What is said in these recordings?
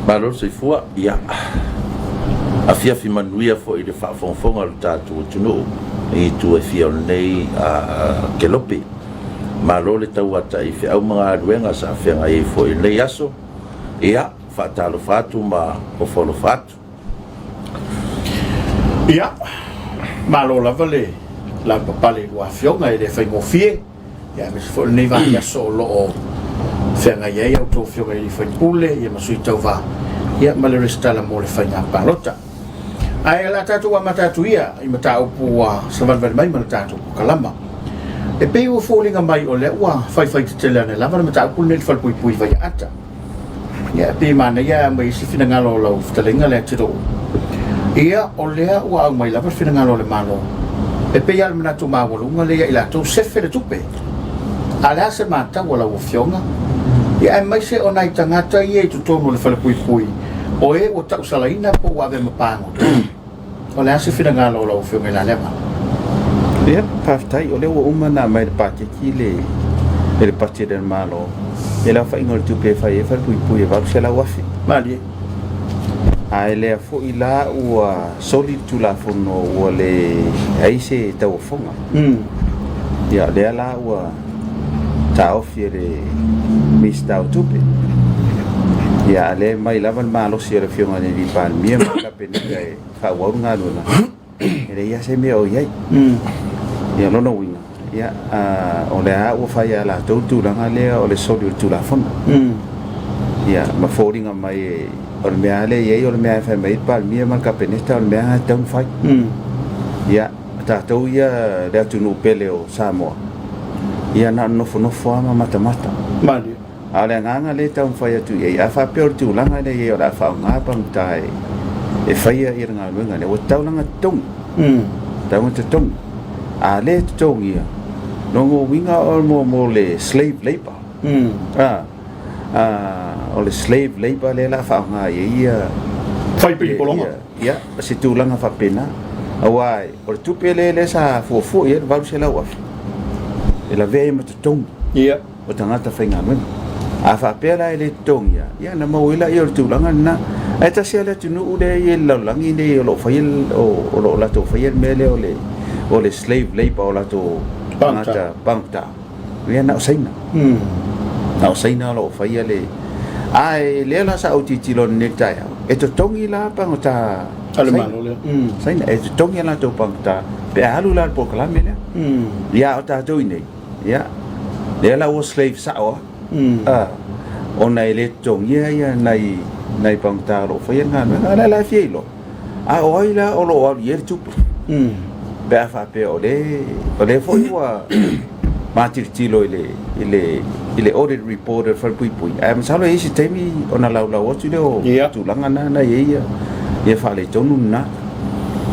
Malo se fua ia afia fi manuia fo i le whaafonfonga le tātua tunu i tu e fia nei ke lopi malo le tau ata i fi au mga aduenga sa whianga i fo i le aso ia whaatalo whatu ma o wholo whatu ia malo lava le la papale wa fionga i le whaingofie ia me se fo nei va ia so lo o whianga iei au tō fionga i whaipule ia masui tau va ia male restala mo le whainga palota ai la tatu wa matatu ia i mata upu wa savan mai ma tatu kalama e pe o falling mai o le wa fai te tele na lava mata upu ne fal pui vai ata ia pe mana ia mai si fina ngalo lo ftalenga le tiro ia o le wa mai lava fina ngalo le malo e pe ia mana tu ma wo lunga le ia to sefe le tupe ala se mata wala o fionga ia mai se o nai tangata ia tu tono le fal pui o e o tau salaina po wa ve mapango o le ase fina ngalo lo fionga la leva ia paftai o le o umana mai pati kile ele pati del malo ela fa ingol tu pe fa e fa pui va se la wafi mali a ele fo ila o solid tu la fono o le ai se tau fonga ia le la o tau fiere mista tupe ia le mai lava malo si le fionga ni pan mia ka pena e fa wa nga luna ele ia se me o ia ia no winga ia o le a o fa ia la tu langa le o le solid tu la fonga ia ma foringa mai o le mea le ia o le mea fa mai pan mia ma ka pena sta o le mea tau fa ia ta tau ia le tu no pele o Samoa ia na no fo ama mata mali ale nganga le tau fai atu ia fa pe tu langa le ia la fa nga pang tai e fai ia nga lunga le o tau langa tung tau te tung ale tung ia no go winga o mo le slave labor o le slave labor le la fa nga ia fai pe polonga ia se tu langa fa pena awai o tu pele le sa fo ia va se la wa ela ve mo tung ia o tangata fai nga lunga a fa pela ele tongia ya na mo ila yo tu langa na eta sia le tu nu de ye la langi de lo fail o lo la to fail mele o le slave labor o la to pangta ya na saina na saina lo fail le ai le la sa uti tilo nekta ya eto tongi la pangta ale malo le saina eto tongi la to pangta pe alu la po kala mele ya o ta to ine ya le la o slave sa o ona ele tong ia nai pangtaro fa yang ana la fielo a oila o lo yer tu be fa pe ole fo wa matir tilo ile audit reporter for pui am salo isi temi ona la o tu tu langa na ia fa le tonu na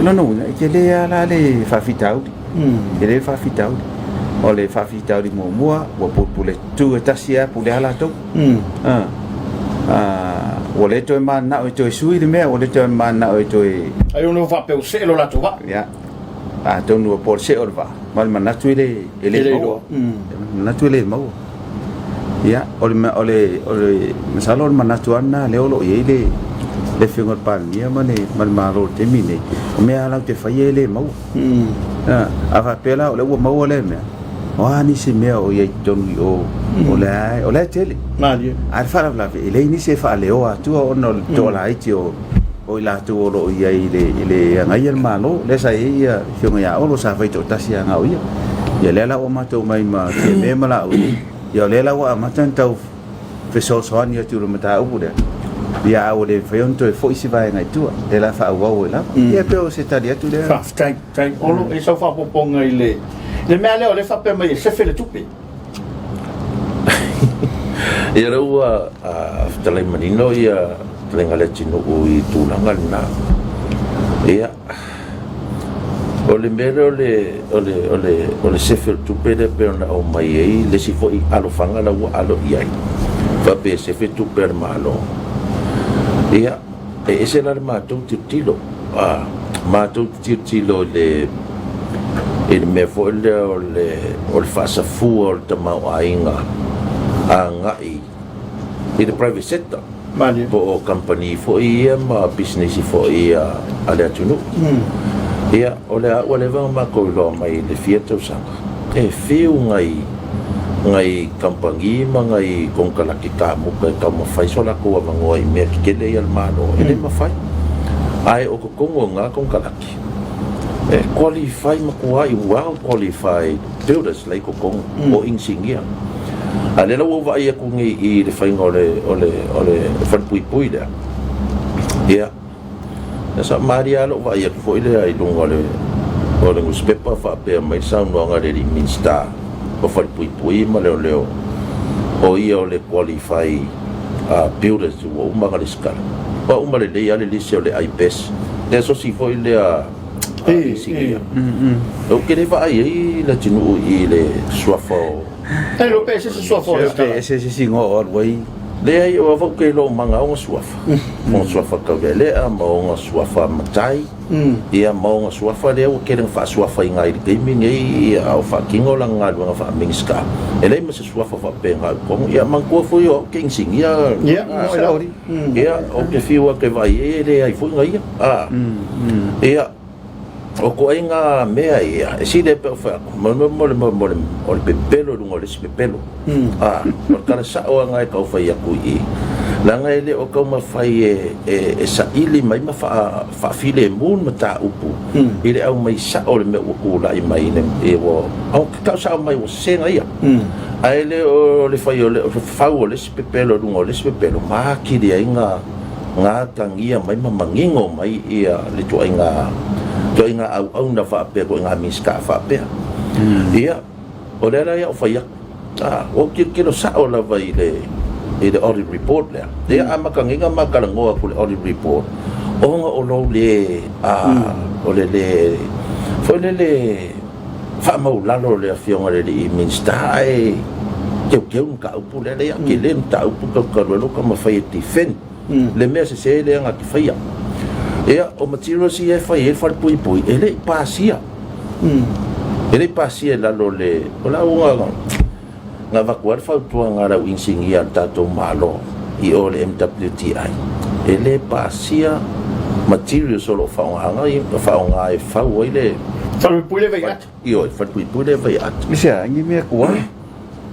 no ke le ala le fa fitau ele fa fitau o le whawhitau di mua wa pule tu e tasia pule ala tau o le toi mana o toi sui le mea o le toi mana o toi ai ono whapeu se lo la tuwa ya a tonu o por se orva mal manatu ele mau manatu ele mau ya ole masalo manatu ana le olo ele le fingor pan mia mane mal maro te mine o mea ala te fai ele mau a fa pela o le mau le mea wa ni se mea o ye tonu o le tele mali al fara la ele ni se fa le o atu o no to la iti o la tu o ia ile ngai el malo le sa ia fionga ya o lo sa fa to tasia nga o ia le la o mato mai ma ke me mala o ia le la o matan tau fe so ni tu mata o de ia o le fion to fo isi vai ngai tu le la fa o la ia pe o se talia tu le fa tai o lo e so fa poponga ile le mea leo le whape mai se whele tupi ia raua talai manino ia talenga le tino o i tūlanga na ia o le mera o le se whele tupe le peona o mai ei le si fo i alofanga la ua alo iai whape se whele tupe le maalo ia e se la le mātou tilo mātou tilo le il me fo le fasa fu o le tamau ainga a ngai i le private sector Mani. po o company fo ia ma business fo ia ale atunu ia ole va ma ko lo mai le fieta usanga e fiu ngai company ma ngai kong kala ki ka mo ka mo fai so la ko ma ngoi me ki le al mano ele ma fai ai o ko kongo nga kong kala ki e qualify ma ko ai wow qualified builders like ko kong o engineer ale la wa ia ku ngi I le fai ole fan pui le ia sa maria lo va ia ko ile ai long ole ngus pepa fa pe mai sa no nga le minsta o fan pui ma le o ia ole qualify builders o uma ga skala o uma le ia le lise ole IPS le so si foi le o que le va ai la tinu I le swafo ai lo pe se sua fora ese singo or wai le ai o va ke lo manga o swafa mo swafa ka le a mo o swafa matai ia mo o swafa le o ke fa swafa ngai de mi ngai a fa kingo la nga do fa mingska ele me se swafa fa pe nga ko ia man ko fu yo king sing ia ia o ke fiwa ke vai ele ai fu ngai ia o ko inga mea ia e si de pe fa mo o pe pelo lungo le pe pelo o kana sa o nga ka fa ia ku I la nga ele o ka ma fai e sa ili mai ma fa file mun mata upu ile au mai sa o le me u la I mai ne e wo au ka sa mai o se nga ia ai le o le fai o le fa o le pe pelo lungo le pe pelo ma ki dia inga nga tangia mai ma mangingo mai ia le tu inga to inga au na fa pe ko inga miska fa pe ia o le la ia fa ia o ke no sa o la vai le audit report le ia ama ka nginga ma ka ngo ko le audit report o nga o lo le o le fo le fa mo la lo le afionga le I minsta ai ke un ka upu le ia ke le ta upu ka lo ka ma fa defend le me se le nga ki fa ia ia o material si e fai e fai pui ele pasia ele pasia la lo le o la nga va kuar fa tua nga ra insingia tato malo I o le MWTI ele pasia material solo fa nga e fa o ele fa pui le vai at io fa pui le vai at misia ngi me kuai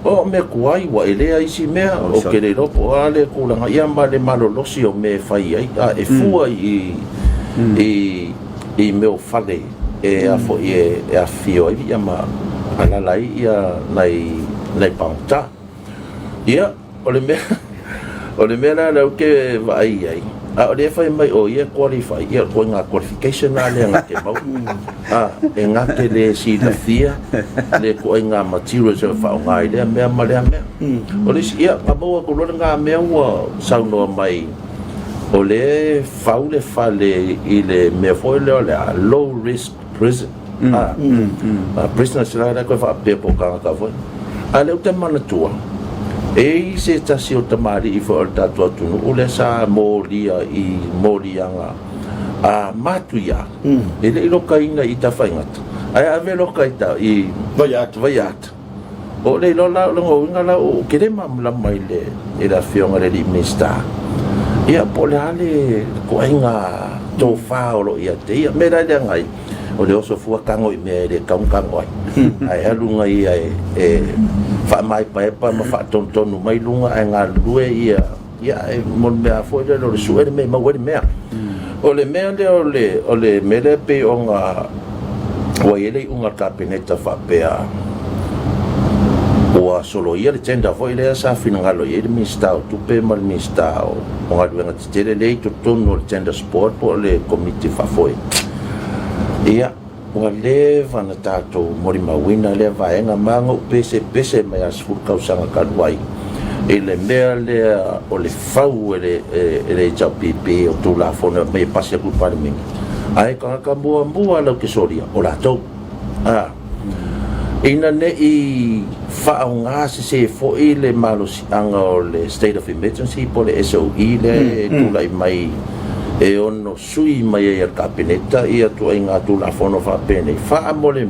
o me kuai wa ele ai si me o ke le ropo ale ko la ia ma le malo losi o me fai ai e fua I meu fale e a fo e a fio ia ma ala lai ia nei pauta ia o le me la ke vai ai o le fai mai o ia qualify ia ko nga qualification ale nga ke mau e nga ke le si la fia le ko nga materials fa nga ile me ma le me o le ia ka mo ko lo nga me wa sa no mai o le faule fale I le me foi le low risk prison prisoners la ko fa pe po ka foi ale o te mana tua e se ta si o tamari I fo ta tu tu o le sa molia I molianga matuia ele lo kaina I ta faingat ai ave lo kaita I vaiat o le lo la lo ngala o kere mam la mai le e la fionga le minsta ia pole ale ko inga to fa o ia te ia me ra ngai o le oso fu kango I me le kango ai alunga ia e fa mai pa ma fa ton mai lunga ai nga lue ia mon me a fo le lo su me ma we me o le me o le me le pe o nga o ele unga kapineta fa pe o solo ia le tenda foi le sa finangalo ia mi sta tu pe mal mi sta o nga duenga tele le to tono le tenda sport po le committee fa foi ia o le vana tato mori mawina le vaenga mango pese mai as fur kausanga kalwai ele mele o le fau ele JPP o tu la fona me passa ku parmi ai ka mua lo ke soria o la to ina ne I whaonga se fo I le malosi anga o le state of emergency po le SOE le tula I mai e ono sui mai e kabineta ia tu ai ngā tula fono wha pene wha mole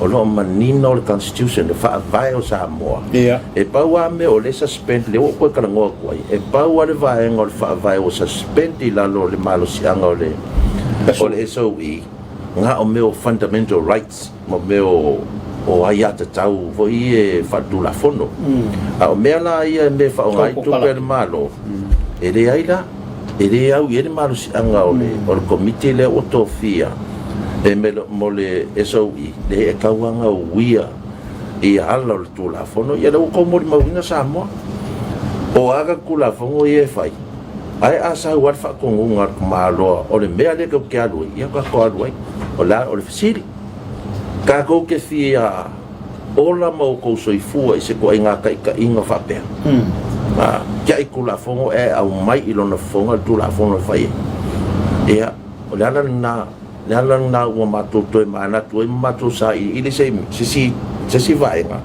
o lo manino le constitution le fa vai o Samoa Ia. e paua me o le suspend le o ko kala ngo ko e paua le vai ngol fa vai o suspend i lalo le malo si anga o le SOE nga o meu fundamental rights mo meu o ai ata tau vo i e fatu la fono a o mea la ia me fa o ngai tu per malo e le ai la e le au i e le malo si anga o le komite le o tofia e me mo le SOE le e kauanga o wia i ala o le tu la fono ia le o komori mawinga Samoa o aga kula fongo i e fai ai asa wat fa kongunga malo o le mea le ko ke alu ia ka ko alu o la o le fisiri ka ko ke fia ola mo ko soifua i se ko inga ka inga fa pe ya ikula fongo e au mai ilona fonga tu la fongo fai ia o la na o mato to mana to mato sa i le se vai nga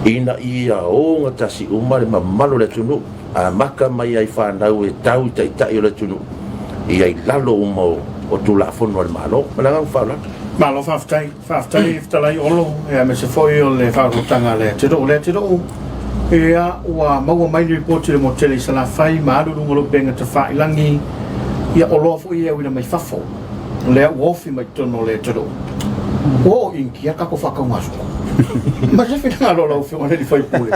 ina ia o ngata si umare mamalo le tunu a maka mai ai fa na e tau tai le tunu ia lalo mo o tu la fongo al malo mala fa la malo faftai ftalai olo e me se foi o le whaakotanga le te roo ia ua maua mai report le motele sala fai maadu ngolo benga te whailangi ia olo fu ia wina mai fafo le wofi mai tono le te roo o inki a kako whakaungasu ma se whina ngalo lau whiunga le whai pule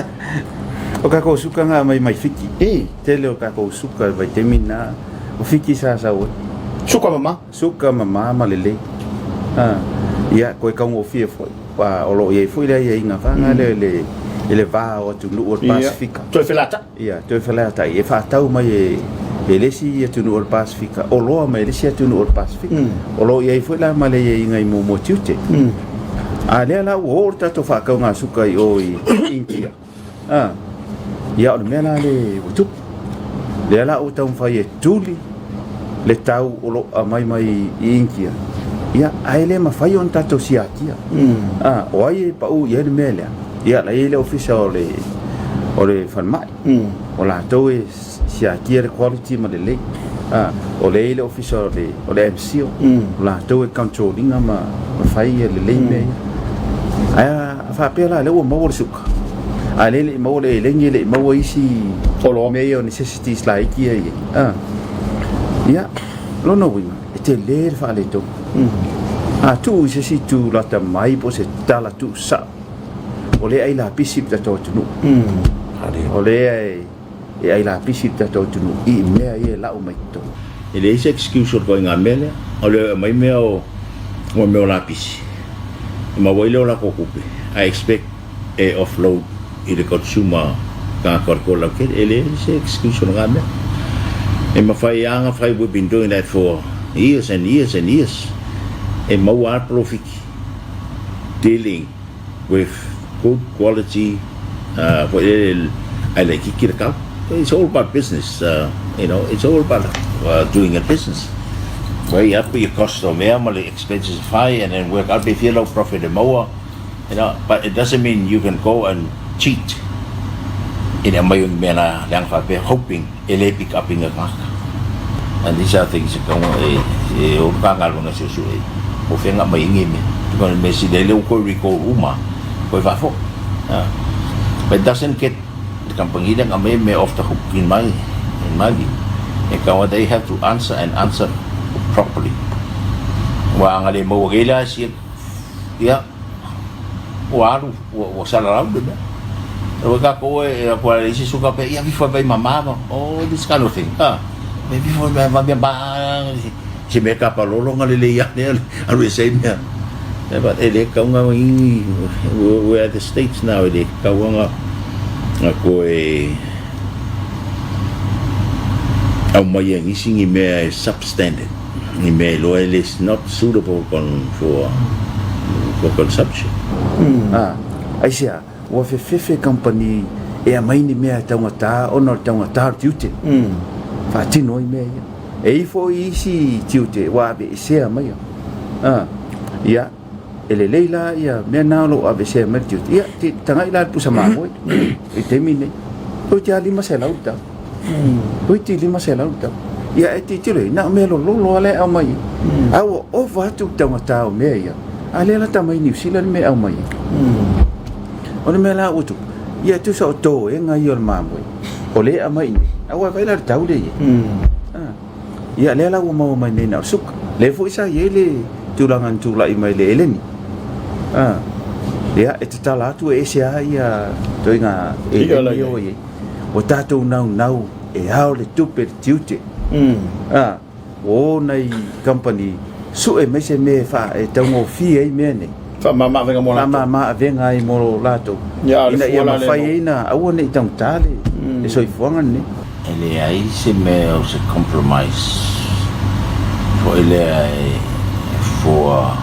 o kako suka ngā mai whiki tele o kako suka vai te mina o whiki sa o suka mama ma lele ia koe kaungo fie foi wa olo ye foi le inga fanga le va o tu no Pacifica to felata ia to felata e fa tau mai e lesi tu no Pacifica olo mai lesi tu no Pacifica olo ye foi la male ye inga mo tiute a le la o ta to fa kaunga suka i o inkia ia o mena le tu le la o tau fa ye tuli le tau olo mai inkia ia aile ma fai on tato siakia o ai pa u ye mele ia la ile official o le fan mai o la to e siakia le quality ma le o le ile official o le MC o la to e controlling ma fai le me aya fa pela le o mo suka ale le mo le mo isi olo me yo necessities like ia lo no wi te le fa le to tu se si tu la ta mai po se tala tu sa o le ai la pisip ta to tu o le ai la pisip ta to tu i me ai la o mai to ele is excuse ko nga mele o le mai me o me la pisi ma voi le la ko kupe I expect a offload i the consumer ka ko la ke ele is excuse nga me e ma fai anga fai we've been doing that for years and years and years and more profit dealing with good quality I like it. It's all about business, it's all about doing a business where you have your cost of the expenses high and then work out if you low profit and more, but it doesn't mean you can go and cheat in a mayung mena lang fa hoping ele pick up in a car. And these are things that come o pangal na susu o fenga mai ngi me ko me si de lo ko recall uma ko va fo but doesn't get the company that me off the hook in my e ka they have to answer properly wa ngale mo gela si ya wa sala de o ka ko e ko isi suka pe ya vi fo vai mama this kind of thing maybe for si me ka palolo ngale le ya ne alu sei me but ele ka nga we at the states now ele ka nga ko e au mai ngi me substandard ni me lo is not suitable for consumption ai sia o fe company e mai ni me tangata ono tangata tiute fa tino i me e fo isi tiute wa be se mai ia ele leila ia me na lo ave se me tiute ia ti tanga ila pu sama mo e temine o ti ali ma se lauta o ti li ma se lauta ia e ti tiro na me lo ale a mai au o va tu tanga ta o me ia ale la tamai New Zealand me au mai o le mela utu ia tu so to e ngai o mamoi o le amai awa vai la tau le ia le la mo mai nei na suk le fo isa ye le tulangan tula i mai le ni ia e te tala tu e sia ia toinga e yo ye o tatou nau e hao le tupe tiute o nei company su e mese me fa e tango fi e me ne fa mama venga mo mama venga i mo lato ina ia ma fai ina au nei tang tale e soi fuanga ne ele aí se me o se compromise for ele for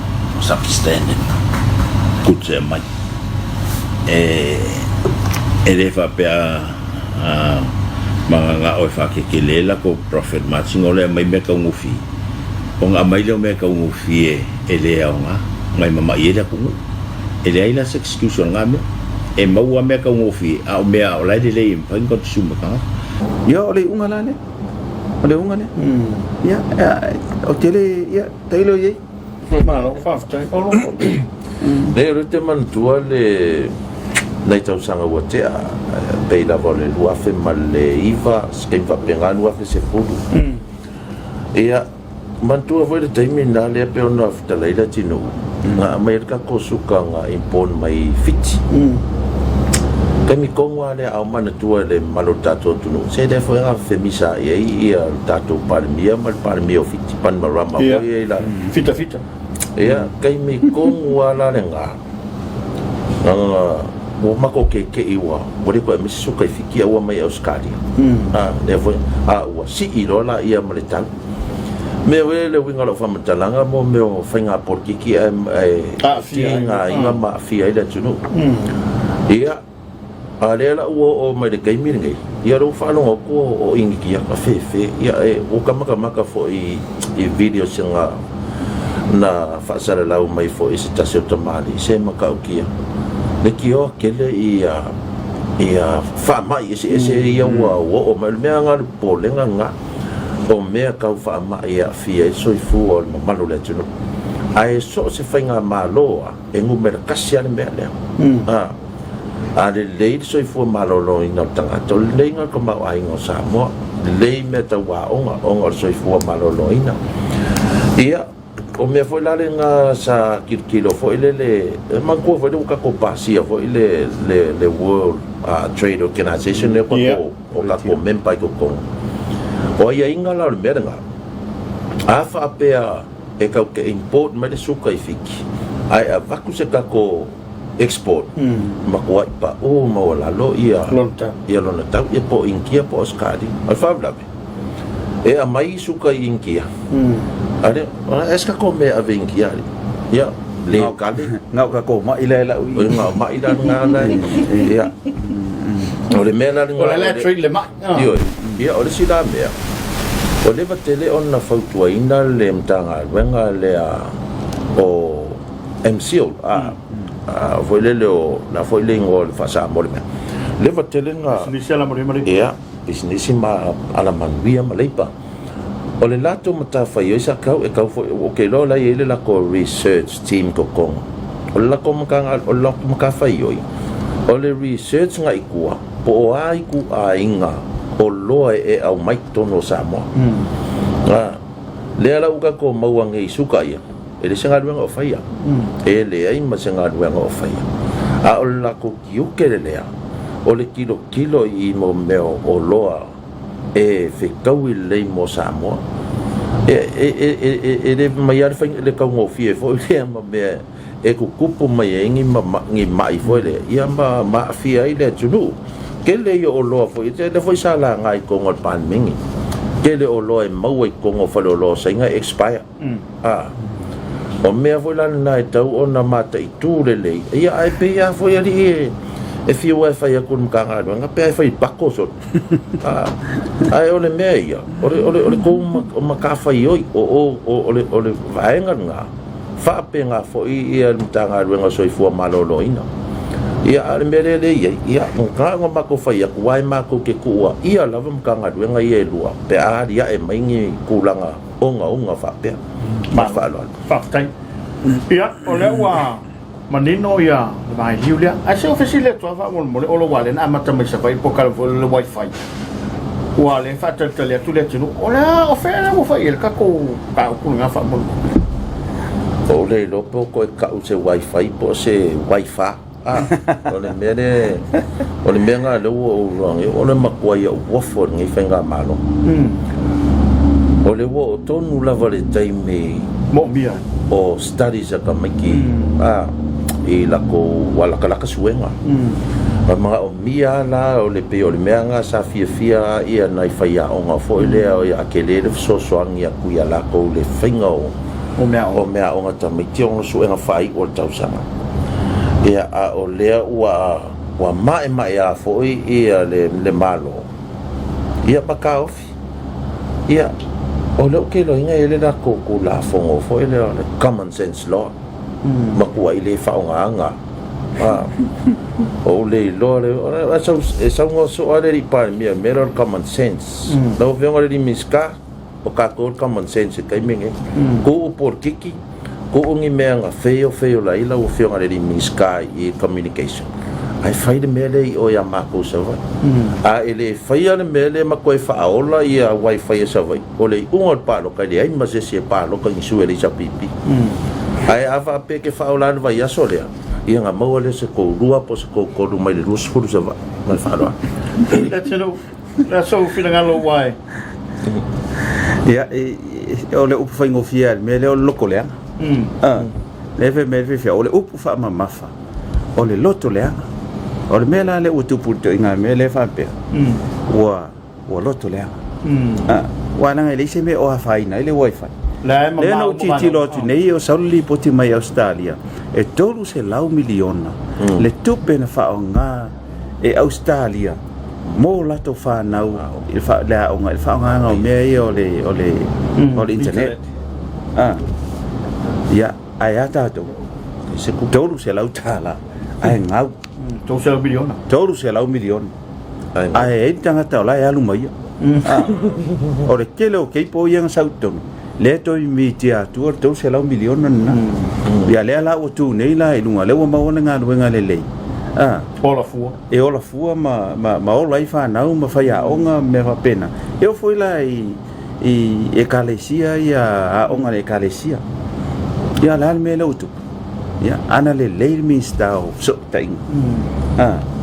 substandard good se mai ele fa pe manga o fa ke lela ko profit matching ole mai me ka ngufi o nga mai le me ka ngufi ele nga mai mama ile ku ele ai la excuse nga me e mau me ka ngufi a me a lai de le pa ko tsuma ka yo le unga la ne ole unga ne ya o tele ya tailo ye malo fa fa ko le rete man tua le nei tau sanga wa te a pei la vole lua fe male iva skei va penga lua fe se fulu ia mantua voi le taimi na le pe ona fta leila tino nga amerika ko suka nga impon mai fiti kami kongwa le au mana tua le malo tato tunu se de foi a femisa ia tato palmia mal palmia fiti pan marama foi la fita ia kami kongwa la le nga o mako ke iwa wore ko mi suka fiki awa mai Australia nevo wa si ilola ia maletan me wele winga lo fama talanga mo me o fainga porque ki tinga inga ma fia ila tunu ia alela o mai de kai mingi ia ro falo ko o ingi ki ka fe ia o kama fo i video singa na fasara la mai fo i stasio tamali se maka ukia le kio kele ia fa mai ese ia wa o mal mea nga polenga nga o mea ka fa mai ia fia so i fu o malu le tunu ai so se fainga maloa e ngu mer kasia le mea le ale le so i fu malo lo ina tanga to le nga ko ma ai ngo sa mo le me ta wa onga so i fu malo lo ina ia o me foi lá nga sa kilo foi le manco foi ka ko pasia foi le World Trade Organization ne ko o ka ko mempa ko o ia inga la le meranga afa pe e ka ke import me de suka i fiki ai va ku se ka ko export ma ko pa o ma wala lo ia lonta ia po inkia po skadi alfa blabe e a mai suka inkia ale eska ko me a vinkia ya le kale ngau ka ko ma ila ui ngau ma ila nga ya ole me la le trade le ma yo ya ole sila me ole batele on na fautua ina le mtanga wenga le o MCO foi le la foi le ngol fa sa mo le batele nga inisiala mo ya business ma ala manvia malepa o le lato mata fai o sa kau e kau o ke lo la ele la ko research team ko kong o la ko maka o la ko maka fai o le research nga ikua po ai ku ainga o lo e au mai tono sa mo le ala uka ko mawang e suka ia e le senga luenga o fai e le ai ma senga luenga o fai a o la ko kiu ke le o le kilo i mo meo o loa e fe kaui le mo Samoa e mai ar fai le kau ngofie fo le ma me e ku kupu mai ngi mai fo le ia ma fia ile tunu ke le o lo fo te le fo sala ngai ko ngol pan mingi ke le o lo e mau e ko ngo fo lo sai nga expire o me fo la na tau ona mata i tu le ia ai pe ia fo ia li e fio e fai akun mkanga nga pe fai pako so ai ole meia ole ko maka fai oi ole vaenga nga fa pe nga fo i mtanga nga so i fu malolo ina ia ale mele le ia nga mako fai aku wai mako ke kuwa ia lava mkanga nga ia lua pe a ia e maingi kulanga onga fa pe ma fa lo fa tai ia o le wa manino ia mai liulia a se ofisile to va mo le olo wale na mata mai sa vai po kala le wifi wale fa tele tu le tinu ola o fe mo fa il ka ko nga fa mo o le lo po ko ka u se wifi po se wifi o le menga le o le makua ia wafo ngi fenga malo o le wo tonu lava le taimi mo bia o studies a kamaki i lako wala kalaka suenga mga o mia la o le pe o le meanga sa fia ia nai faia o nga fo ile o ia akele le so soang ia kuia lako le finga o mea o nga tamiti o suenga fai o tausanga ia a o lea ua mae a foi ia le malo ia baka ofi ia o leo ke lo inga ele la ko la fongo foi le common sense law makua ile faonga o le lo le so ngo so ale ri pa mi mirror common sense no vengo le miska o ka ko common sense kai minge ko por kiki ko ungi meanga feo la ila o feo ngale di miska i communication ai fai de mele o ya mako sa va a ele fai ale mele ma ko fa ola i a wifi sa va o le un pa lo kai ai ma se pa lo kai su ele sa pipi ai ava pe ke fa ola va ya solea i nga mo le se ko rua po se ko lu mai le rus fu sa va ma fa lo that's so feeling alo why ya o le upu fai ngofia mele o loko le leve fia o le upu fa mafa o le loto le anga o le mela le utupu to inga mele fa pe wa loto le anga wa na le se me o fa ina le wifi le no titi lotu nei o sauli poti mai Australia e tolu se lau miliona le tupe na fa nga e Australia mo lato fa nau il fa la o nga fa nga me o le internet ya ayata to se ku tolu se lau tala ai ngau to se miliona tolu se lau miliona ai tanga ta la ya lu mai o le kele o kei po yang sauton le to mi tia tu to se lau miliona na ya le la o tu nei la ilunga le wa ma nga luenga le ola fua ma o lai fa nau ma fa ya onga me va pena eu foi lá e ekalesia ia a onga le ekalesia ia la me lo tu ia ana le mi stau so tai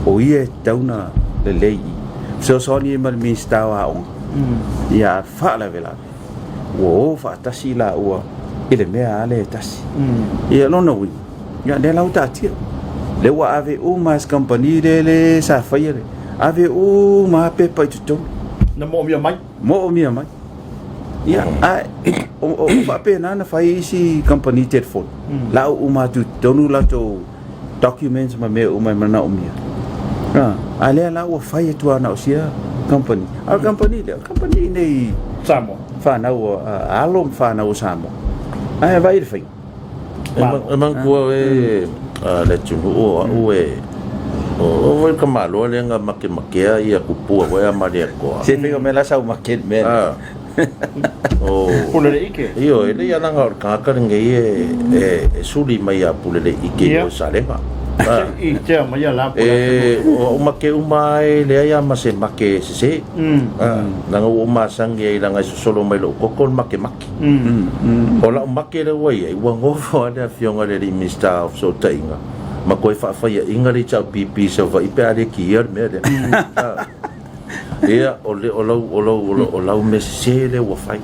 o ie tauna le lei so ni mal mi stau a onga ia fa la vela o fa tasi la o ile me ale tasi ia no no ia le la uta le wa ave mas company le sa faire ave ma pepa tu na mo mi mai ya o fa pena na fai si company telephone la ma tu tonu la to documents ma me mana o mia ale la o fai tu ana o sia company nei samo fa na o alom fa na o samo ai vai de fai man ko le tunu o ka malo le nga make ia kupu o ya mare ko se figo me la sa o make me pulele ike io ele ya nga ka ka nge suli mai a pulele ike o salenga i te mai la o make umai le ya ma se make se na o ma sangue ila nga solo mai lo ko make o la make le wai ai wa ngo fo le fionga le mista of so tainga ma ko fa fa ya inga le cha pipi se va ipe ale ki yer me de ia o la me se le wa fai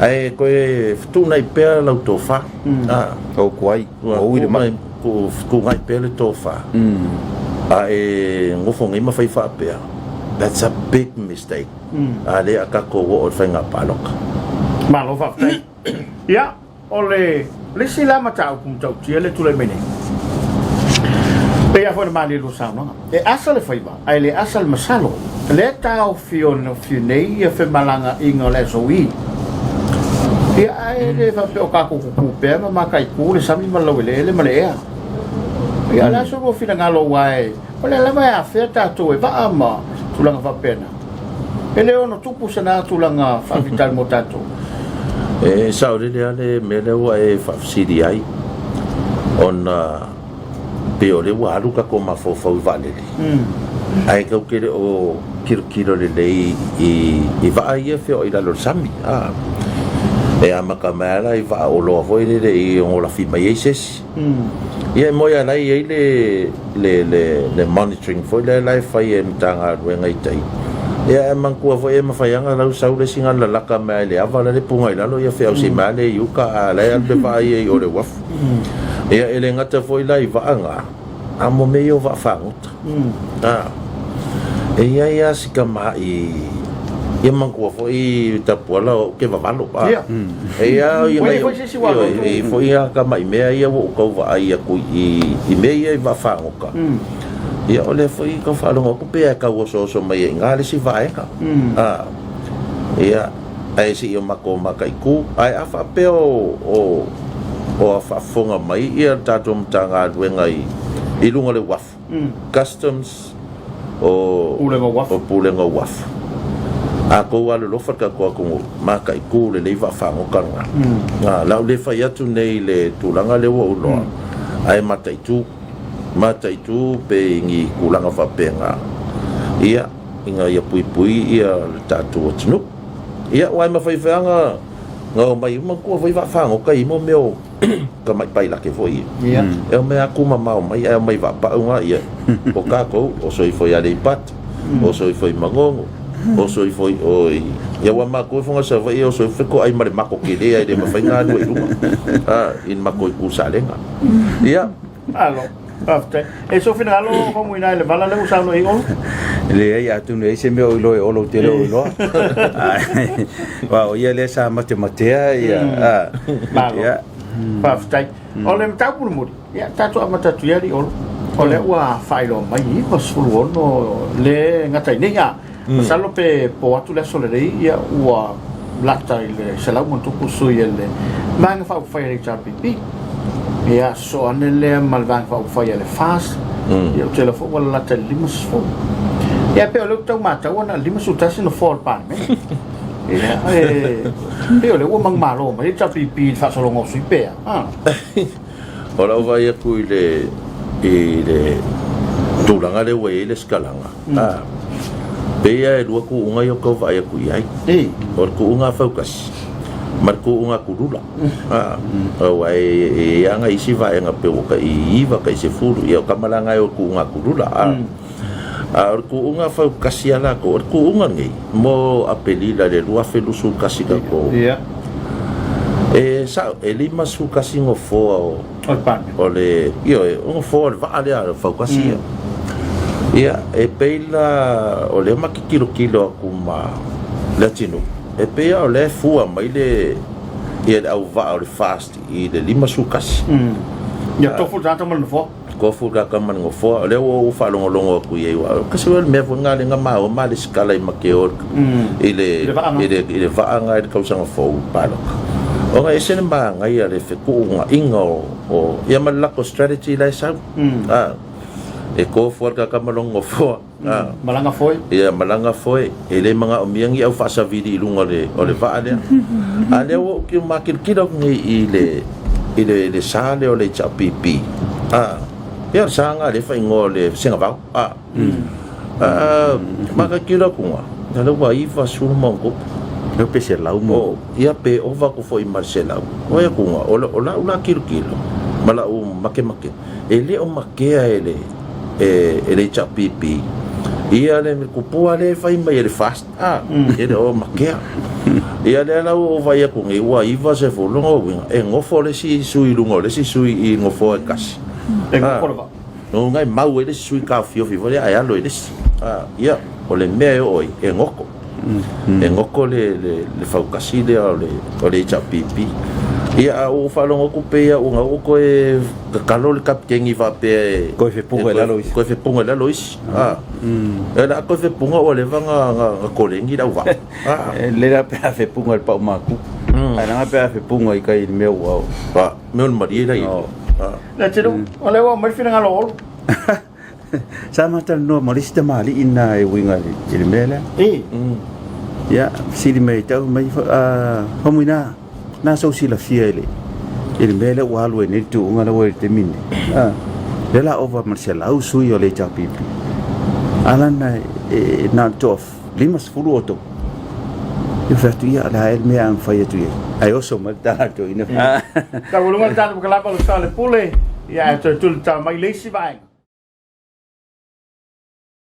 ai ko tu nai pe la to fa o kwai o ile mai ko ngai pe le to fa ai ngo fo ngai ma fai fa pe that's a big mistake ale aka ko o fa nga palok malo fa ya ole le sila mata kum tau tia le tule mene pe ya for mali lo sa no e asal fa iba ai le asal masalo le tau fion nei e fe malanga inga le so wi e ai le fa pe o ka ko pe ma kai ku le sami malo le male e ya la so ro fina ngalo wai ole la vai a feta to e va ama tulanga fa pena ele ono tupu sana tulanga fa vital motato sa ore le ale me le wa e fa CDI ona pe o le walu ka ko mafofo vale ai ka ke o kilo le lei i va ia fe o ila lo sami e ama kamera i va o lo foi le i o la fi mai ses ia mo ia lai le monitoring foi le lai fai e tanga wenga i tai ia man ku foi e mafaianga lau sau le singa la laka mai le ava le punga ila lo ia fe o si mai le yuka ala ia le vai o le waf ia ele ngata foi lai va anga amo me yo va fangot ia si kama ia man ku foi tapuala ke va valo pa ia mai foi ia kama i me ia wo ko va ia ku i me ia va fangoka ia ole foi ka falo ko pe ka wo so mai ngale si vai ka ia ai si yo makoma kai ku ai afa pe o afa fonga mai ia tatum tanga wengai i lunga le waf customs o pulenga waf a ko wala lo fa ka ko ma kai ku le va fango kanga la le fa ya tu nei le tulanga le wo lo ai matai tu pe ngi kulanga fa penga ia inga ia pui ia tatu tnu ia wai ma fa fanga ngo mai ma ko va fango kai mo meu ka mai pai la ke foi ia me aku mau mai mai va pa unga ia o ka ko o soi foi ale pat o soi foi mangongo o soi foi oi ia wa ma ko fonga sa vai o soi foi ko ai mare mako ke le ai de ma fai nga no in ma ko ku salenga ia alo after e so fina alo como ina le vala le usano i on le ia tu nei se me o lo te lo wa o ia le sa matematia ia ia after ole mta pu mo ia tatu amata tu ia ri ole wa failo mai ko sulu no le ngata ni ya salo pe po atu le sole ia wa lata ile sala mo tu kusu ile manga fa ri chapipi ia so anele malvang fa fa ile fast ia telefon wala lata limas fo ia pe ole tu mata wana limas utasi no for pan me ia pe ole wo mang malo mai chapipi fa solo ngo sui pe ora vai ku ile tulanga le we le skalanga Beia e lua ku unga yo ko vai ku ai. Or ku unga focus. Mar ku unga kurula. Wai e anga isi vai nga pe ka iva ka se furu yo kamalanga yo ku unga kurula. Or ku unga focus ya la ko or ku unga ngi mo apelila le lua felusu kasika ko. E sa elima su kasingo fo o pan. Ole yo un fo va ale focus ya. Ia e peila o le makikilo kuma latino e peia o le fua mai le ia au va o le fast i le lima sukas ia tofu tata man fo ko fu ka man ngo fo le o fa longo ku ye wa ka se me fo ngale nga ma o ma le skala i makeo ile va nga i ka usanga fo palo o ga ese ma nga ia le fe ku nga ingo o ia malako strategy lai sa e ko for ka kamalong fo malanga foi ia malanga foi ele mga umiangi au fasa vidi lunga le o le va ale ale o ki makil kilo ngi ile sale o le chapipi ia sanga le fa ngole singa va maka kilo kunga na lo wa ifa sul mongo no pese lau mo ia pe ova ko foi marcela o ia kunga o la kilo mala o make ele o makea ele chapipi ia le kupua le fai mai ele fast ele o makea ia le la o vai ko ngi wa iva se fo longo e ngofo le si sui lungo le si sui i ngofo e kasi no ngai mau ele sui ka fio le ai alo ele ia o le me o e ngoko le fa kasi le o le chapipi ia o falongo ku pe ia unga o ko e kalo le kapten i va pe ko fe punga la lois ela ko fe punga o le vanga ko le ngi da va le la pe fe punga pa maku ana pe fe punga i kai meu wa pa meu mari la i la tiro o le wa mai fina ngalo sama tal no morista mali ina e winga il mela ya sili mai tau mai homuina na so sila fiele Ele mele walu ni tu ngala wa te mini. Dela over Marcel au sui o le chapipi. Alana na tof limas fulu oto. Eu fato ia la el me an fai tu. Ai oso mata to ina. Ta ulunga ta ko la pa le pule. Ya to tu ta mai lesi vai.